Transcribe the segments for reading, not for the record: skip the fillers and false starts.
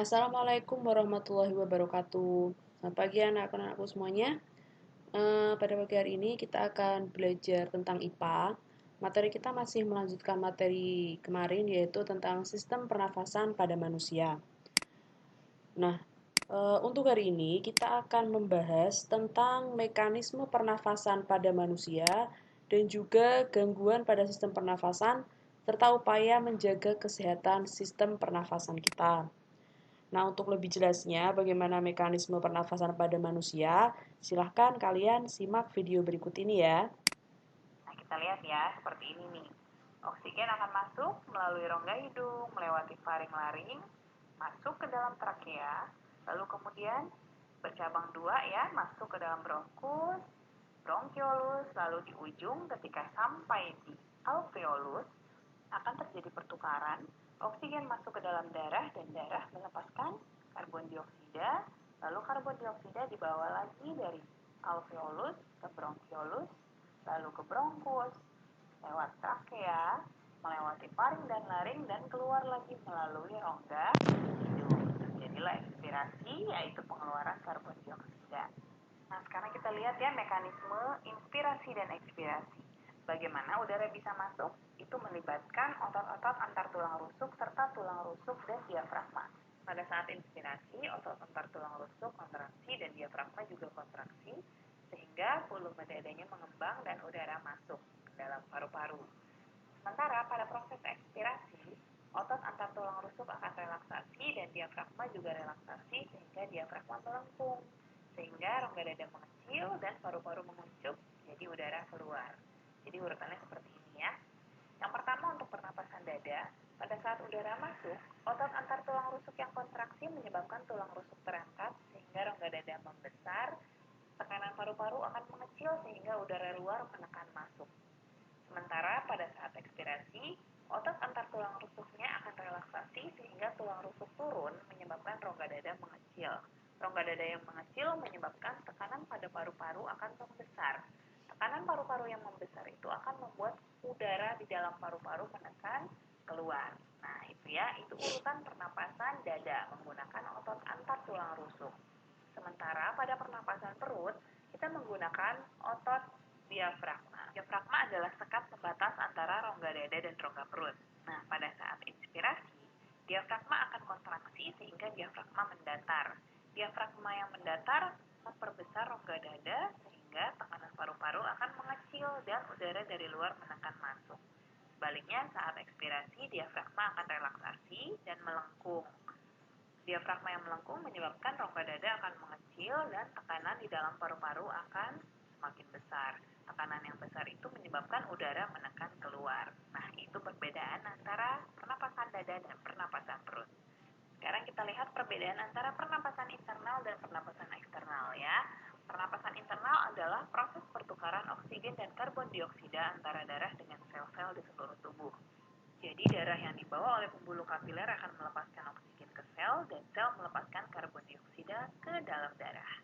Assalamualaikum warahmatullahi wabarakatuh. Selamat pagi anak-anakku semuanya. Pada pagi hari ini kita akan belajar tentang IPA. Materi kita masih melanjutkan materi kemarin yaitu tentang sistem pernafasan pada manusia. Nah, untuk hari ini kita akan membahas tentang mekanisme pernafasan pada manusia dan juga gangguan pada sistem pernafasan serta upaya menjaga kesehatan sistem pernafasan kita. Nah, untuk lebih jelasnya bagaimana mekanisme pernafasan pada manusia, silahkan kalian simak video berikut ini ya. Nah, kita lihat ya, seperti ini nih. Oksigen akan masuk melalui rongga hidung, melewati faring-laring, masuk ke dalam trakea, lalu kemudian bercabang dua ya, masuk ke dalam bronkus, bronkiolus, lalu di ujung ketika sampai di alveolus akan terjadi pertukaran, oksigen masuk ke dalam darah dan darah melepaskan karbon dioksida, lalu karbon dioksida dibawa lagi dari alveolus ke bronkiolus, lalu ke bronkus, lewat trakea, melewati faring dan laring dan keluar lagi melalui rongga hidung. Terjadilah ekspirasi, yaitu pengeluaran karbon dioksida. Nah, sekarang kita lihat ya mekanisme inspirasi dan ekspirasi. Bagaimana udara bisa masuk? Itu melibatkan otot-otot antar tulang rusuk serta tulang rusuk dan diafragma. Pada saat inspirasi, otot antar tulang rusuk kontraksi dan diafragma juga kontraksi, sehingga volume dadanya mengembang dan udara masuk ke dalam paru-paru. Sementara pada proses ekspirasi, otot antar tulang rusuk akan relaksasi dan diafragma juga relaksasi sehingga diafragma melengkung, sehingga rongga dada mengecil dan paru-paru menguncup, jadi udara keluar. Jadi urutannya seperti ini ya. Yang pertama untuk pernapasan dada, pada saat udara masuk, otot antar tulang rusuk yang kontraksi menyebabkan tulang rusuk terangkat sehingga rongga dada membesar, tekanan paru-paru akan mengecil sehingga udara luar menekan masuk. Sementara pada saat ekspirasi, otot antar tulang rusuknya akan relaksasi sehingga tulang rusuk turun menyebabkan rongga dada mengecil. Rongga dada yang mengecil menyebabkan tekanan pada paru-paru akan membesar. Tekanan paru-paru yang membesar itu akan membuat udara di dalam paru-paru menekan keluar. Nah, itu ya, itu urutan pernapasan dada menggunakan otot antar tulang rusuk. Sementara pada pernapasan perut, kita menggunakan otot diafragma. Diafragma adalah sekat pembatas antara rongga dada dan rongga perut. Nah, pada saat inspirasi, diafragma akan kontraksi sehingga diafragma mendatar. Diafragma yang mendatar memperbesar rongga dada sehingga tekanan paru-paru akan mengecil dan udara dari luar menekan masuk. Sebaliknya, saat ekspirasi, diafragma akan relaksasi dan melengkung. Diafragma yang melengkung menyebabkan rongga dada akan mengecil dan tekanan di dalam paru-paru akan semakin besar. Tekanan yang besar itu menyebabkan udara menekan keluar. Nah, itu perbedaan antara pernapasan dada dan pernapasan perut. Sekarang kita lihat perbedaan antara pernapasan internal dan pernapasan eksternal ya. Pernapasan internal adalah proses pertukaran oksigen dan karbon dioksida antara darah dengan sel-sel di seluruh tubuh. Jadi darah yang dibawa oleh pembuluh kapiler akan melepaskan oksigen ke sel dan sel melepaskan karbon dioksida ke dalam darah.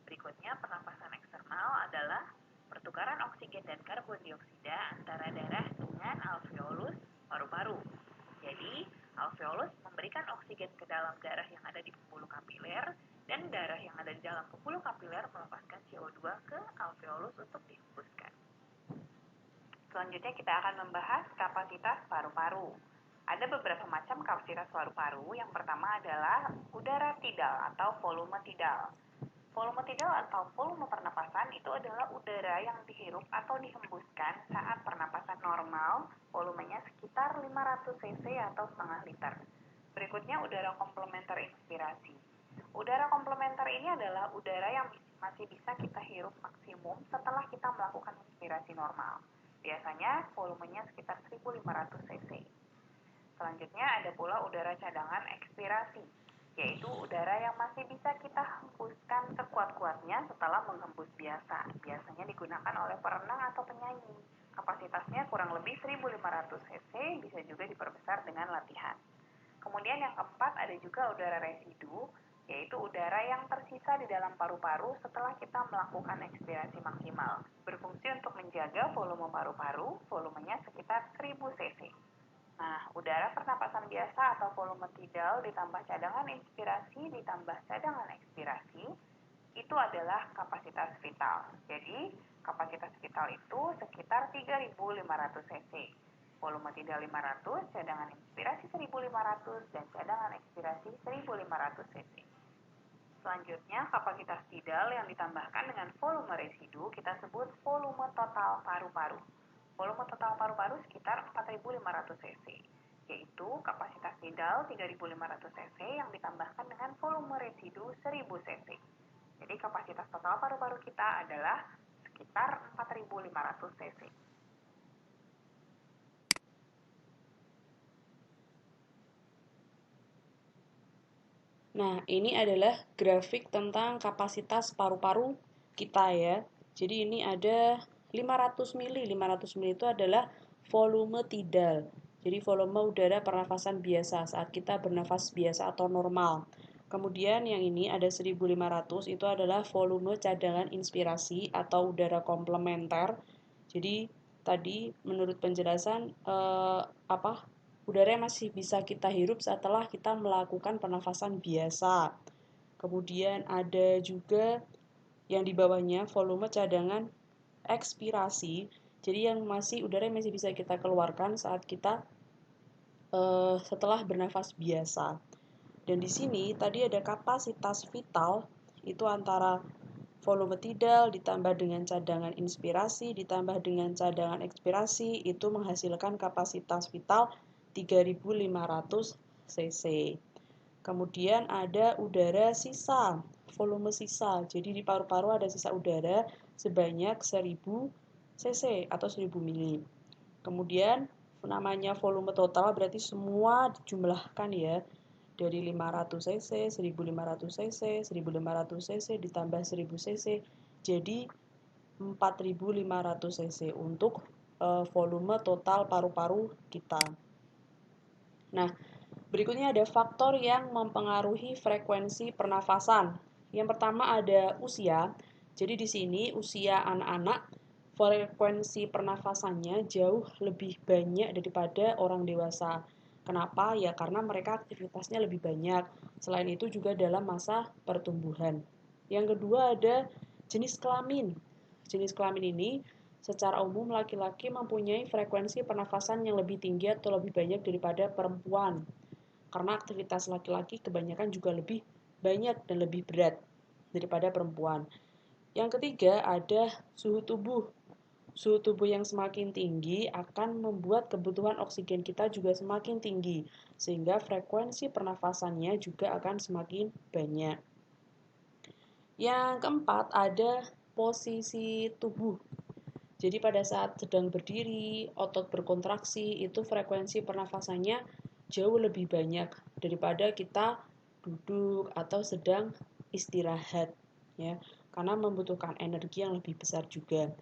Berikutnya pernapasan eksternal adalah pertukaran oksigen dan karbon dioksida antara darah dengan alveolus paru-paru. Jadi alveolus memberikan oksigen ke dalam darah yang ada di pembuluh kapiler dan darah yang ada di dalam pembuluh kapiler melepaskan CO2 ke alveolus untuk dihembuskan. Selanjutnya kita akan membahas kapasitas paru-paru. Ada beberapa macam kapasitas paru-paru. Yang pertama adalah udara tidal atau volume tidal. Volume tidal atau volume pernapasan itu adalah udara yang dihirup atau dihembuskan saat pernapasan normal, volumenya sekitar 500 cc atau setengah liter. Berikutnya udara komplementer inspirasi. Udara komplementer ini adalah udara yang masih bisa kita hirup maksimum setelah kita melakukan inspirasi normal. Biasanya volumenya sekitar 1500 cc. Selanjutnya ada pula udara cadangan ekspirasi, yaitu udara yang masih bisa kita hembuskan sekuat-kuatnya setelah menghembus biasa. Biasanya digunakan oleh perenang atau penyanyi. Kapasitasnya kurang lebih 1500 cc, bisa juga diperbesar dengan latihan. Kemudian yang keempat ada juga udara residu, yaitu udara yang tersisa di dalam paru-paru setelah kita melakukan ekspirasi maksimal. Berfungsi untuk menjaga volume paru-paru, volumenya sekitar 1000 cc. Nah, udara pernapasan biasa atau volume tidal ditambah cadangan inspirasi ditambah cadangan ekspirasi itu adalah kapasitas vital. Jadi, kapasitas vital itu sekitar 3.500 cc. Volume tidal 500, cadangan inspirasi 1.500, dan cadangan ekspirasi 1.500 cc. Selanjutnya, kapasitas tidal yang ditambahkan dengan volume residu kita sebut volume total paru-paru. Volume total paru-paru sekitar 4.500 cc, yaitu kapasitas tidal 3.500 cc yang ditambahkan dengan volume residu 1.000 cc. Jadi kapasitas total paru-paru kita adalah sekitar 4.500 cc. Nah, ini adalah grafik tentang kapasitas paru-paru kita ya. Jadi ini ada 500 mili. 500 mili itu adalah volume tidal. Jadi volume udara pernafasan biasa saat kita bernafas biasa atau normal. Kemudian yang ini ada 1.500 itu adalah volume cadangan inspirasi atau udara komplementer. Jadi tadi menurut penjelasan udara yang masih bisa kita hirup setelah kita melakukan pernafasan biasa. Kemudian ada juga yang di bawahnya volume cadangan ekspirasi. Jadi yang udara yang masih bisa kita keluarkan saat kita setelah bernafas biasa. Dan di sini tadi ada kapasitas vital itu antara volume tidal ditambah dengan cadangan inspirasi ditambah dengan cadangan ekspirasi itu menghasilkan kapasitas vital 3.500 cc. Kemudian ada udara sisa, volume sisa. Jadi di paru-paru ada sisa udara sebanyak 1.000 cc atau 1.000 mili. Kemudian namanya volume total berarti semua dijumlahkan ya. Dari 500 cc, 1.500 cc, 1.500 cc ditambah 1.000 cc jadi 4.500 cc untuk volume total paru-paru kita. Nah, berikutnya ada faktor yang mempengaruhi frekuensi pernafasan. Yang pertama ada usia. Jadi di sini usia anak-anak frekuensi pernafasannya jauh lebih banyak daripada orang dewasa. Kenapa? Ya karena mereka aktivitasnya lebih banyak. Selain itu juga dalam masa pertumbuhan. Yang kedua ada jenis kelamin. Jenis kelamin ini secara umum laki-laki mempunyai frekuensi pernafasan yang lebih tinggi atau lebih banyak daripada perempuan. Karena aktivitas laki-laki kebanyakan juga lebih banyak dan lebih berat daripada perempuan. Yang ketiga ada suhu tubuh. Suhu tubuh yang semakin tinggi akan membuat kebutuhan oksigen kita juga semakin tinggi, sehingga frekuensi pernafasannya juga akan semakin banyak. Yang keempat ada posisi tubuh. Jadi pada saat sedang berdiri, otot berkontraksi, itu frekuensi pernafasannya jauh lebih banyak daripada kita duduk atau sedang istirahat ya, karena membutuhkan energi yang lebih besar juga.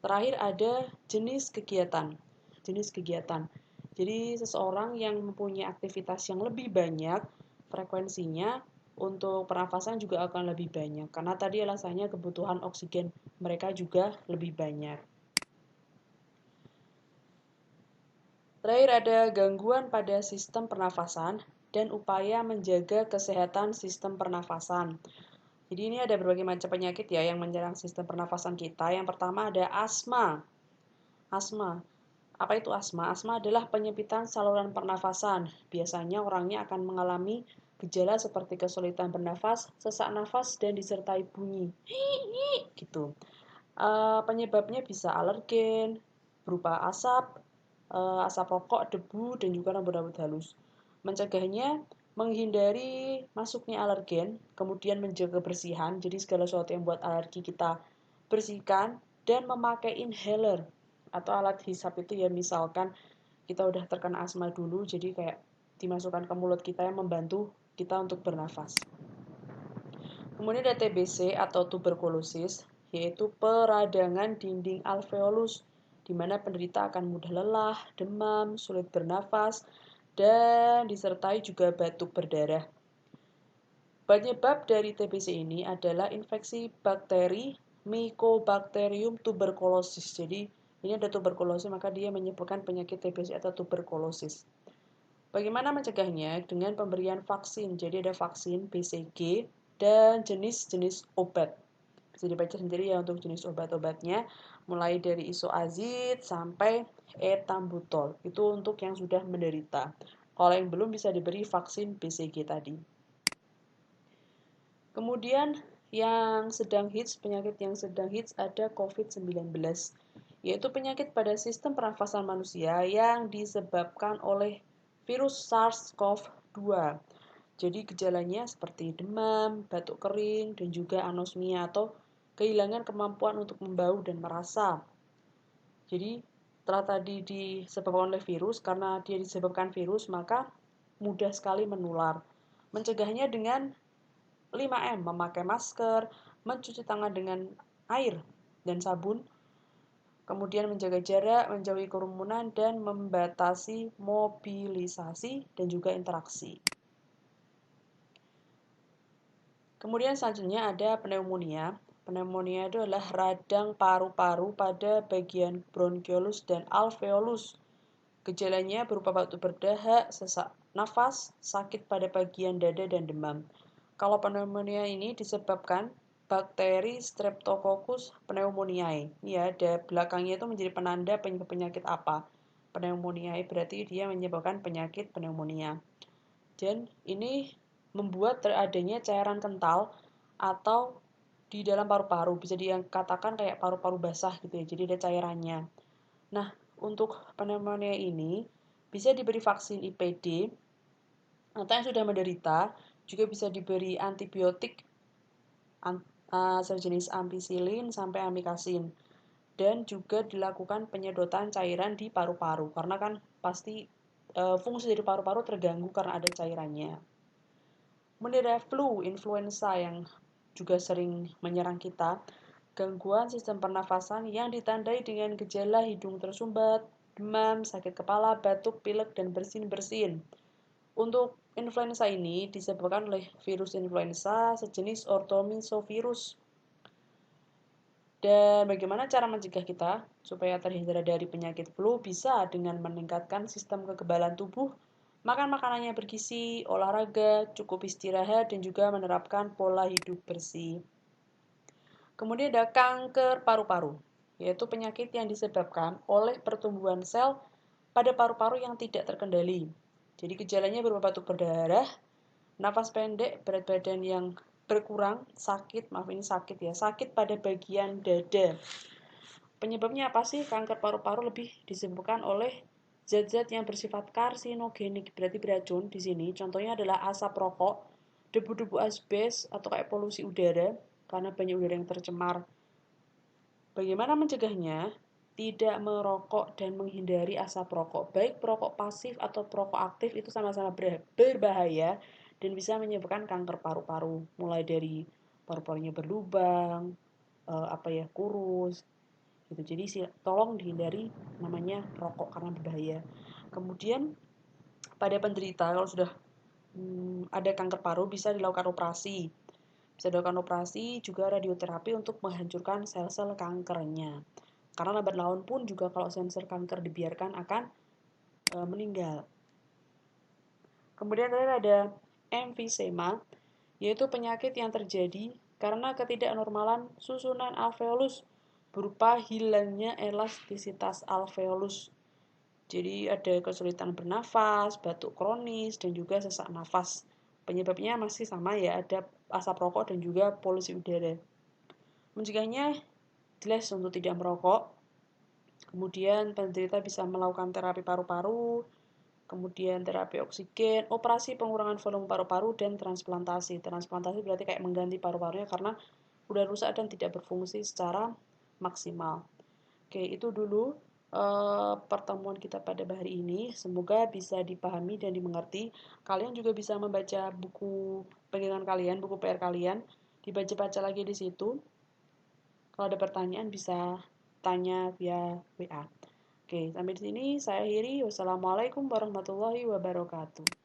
Terakhir ada jenis kegiatan. Jenis kegiatan. Jadi seseorang yang mempunyai aktivitas yang lebih banyak, frekuensinya untuk pernafasan juga akan lebih banyak. Karena tadi alasannya kebutuhan oksigen mereka juga lebih banyak. Terakhir ada gangguan pada sistem pernafasan dan upaya menjaga kesehatan sistem pernafasan. Jadi ini ada berbagai macam penyakit ya yang menyerang sistem pernafasan kita. Yang pertama ada asma. Asma. Apa itu asma? Asma adalah penyempitan saluran pernafasan. Biasanya orangnya akan mengalami gejala seperti kesulitan bernafas, sesak nafas, dan disertai bunyi. Gitu. Penyebabnya bisa alergen, berupa asap, asap rokok, debu, dan juga rambut-rambut halus. Mencegahnya menghindari masuknya alergen, kemudian menjaga kebersihan, jadi segala sesuatu yang buat alergi kita bersihkan, dan memakai inhaler atau alat hisap itu ya misalkan kita udah terkena asma dulu, jadi kayak dimasukkan ke mulut kita yang membantu kita untuk bernafas. Kemudian ada TBC atau tuberkulosis, yaitu peradangan dinding alveolus, di mana penderita akan mudah lelah, demam, sulit bernafas, dan disertai juga batuk berdarah. Penyebab dari TBC ini adalah infeksi bakteri Mycobacterium tuberculosis. Jadi ini ada tuberkulosis, maka dia menyebabkan penyakit TBC atau tuberkulosis. Bagaimana mencegahnya? Dengan pemberian vaksin. Jadi ada vaksin BCG dan jenis-jenis obat. Bisa dibaca sendiri ya untuk jenis obat-obatnya, mulai dari isoazid sampai etambutol. Itu untuk yang sudah menderita. Kalau yang belum bisa diberi vaksin BCG tadi. Kemudian penyakit yang sedang hits ada COVID-19, yaitu penyakit pada sistem pernafasan manusia yang disebabkan oleh virus SARS-CoV-2. Jadi gejalanya seperti demam, batuk kering, dan juga anosmia atau kehilangan kemampuan untuk membau dan merasa. Jadi setelah tadi disebabkan oleh virus, karena dia disebabkan virus, maka mudah sekali menular. Mencegahnya dengan 5M, memakai masker, mencuci tangan dengan air dan sabun, kemudian menjaga jarak, menjauhi kerumunan, dan membatasi mobilisasi dan juga interaksi. Kemudian selanjutnya ada pneumonia. Pneumonia itu adalah radang paru-paru pada bagian bronkiolus dan alveolus. Gejalanya berupa batuk berdahak, sesak nafas, sakit pada bagian dada, dan demam. Kalau pneumonia ini disebabkan bakteri Streptococcus pneumoniae. Ya, ada belakangnya itu menjadi penanda penyakit apa. Pneumoniae berarti dia menyebabkan penyakit pneumonia. Dan ini membuat teradanya cairan kental atau di dalam paru-paru. Bisa dikatakan kayak paru-paru basah gitu ya. Jadi ada cairannya. Nah, untuk pneumonia ini bisa diberi vaksin IPD atau yang sudah menderita juga bisa diberi antibiotik sejenis ampicillin sampai amikasin, dan juga dilakukan penyedotan cairan di paru-paru karena kan pasti fungsi dari paru-paru terganggu karena ada cairannya. Kemudian ada flu, influenza yang juga sering menyerang kita, gangguan sistem pernafasan yang ditandai dengan gejala hidung tersumbat, demam, sakit kepala, batuk, pilek, dan bersin-bersin. Untuk influenza ini disebabkan oleh virus influenza sejenis orthomisovirus. Dan bagaimana cara mencegah kita supaya terhindar dari penyakit flu? Bisa dengan meningkatkan sistem kekebalan tubuh, makan makanan yang bergizi, olahraga, cukup istirahat, dan juga menerapkan pola hidup bersih. Kemudian ada kanker paru-paru, yaitu penyakit yang disebabkan oleh pertumbuhan sel pada paru-paru yang tidak terkendali. Jadi gejalanya berupa batuk berdarah, nafas pendek, berat badan yang berkurang, sakit pada bagian dada. Penyebabnya apa sih? Kanker paru-paru lebih disebabkan oleh zat-zat yang bersifat karsinogenik, berarti beracun di sini. Contohnya adalah asap rokok, debu-debu asbes, atau kayak polusi udara, karena banyak udara yang tercemar. Bagaimana mencegahnya? Tidak merokok dan menghindari asap rokok. Baik perokok pasif atau perokok aktif itu sama-sama berbahaya dan bisa menyebabkan kanker paru-paru. Mulai dari paru-parunya berlubang, kurus, gitu. Jadi tolong dihindari namanya rokok karena berbahaya. Kemudian pada penderita kalau sudah ada kanker paru bisa dilakukan operasi. Bisa dilakukan operasi juga radioterapi untuk menghancurkan sel-sel kankernya. Karena lambat laun pun juga kalau sel-sel kanker dibiarkan akan meninggal. Kemudian ada emfisema, yaitu penyakit yang terjadi karena ketidaknormalan susunan alveolus berupa hilangnya elastisitas alveolus. Jadi ada kesulitan bernafas, batuk kronis, dan juga sesak nafas. Penyebabnya masih sama ya, ada asap rokok dan juga polusi udara. Mencegahnya jelas untuk tidak merokok. Kemudian penderita bisa melakukan terapi paru-paru, kemudian terapi oksigen, operasi pengurangan volume paru-paru, dan transplantasi. Transplantasi berarti kayak mengganti paru-parunya karena udah rusak dan tidak berfungsi secara maksimal. Oke, itu dulu pertemuan kita pada hari ini. Semoga bisa dipahami dan dimengerti. Kalian juga bisa membaca buku pegangan kalian, buku PR kalian, dibaca-baca lagi di situ. Kalau ada pertanyaan bisa tanya via WA. Oke, sampai di sini saya akhiri. Wassalamualaikum warahmatullahi wabarakatuh.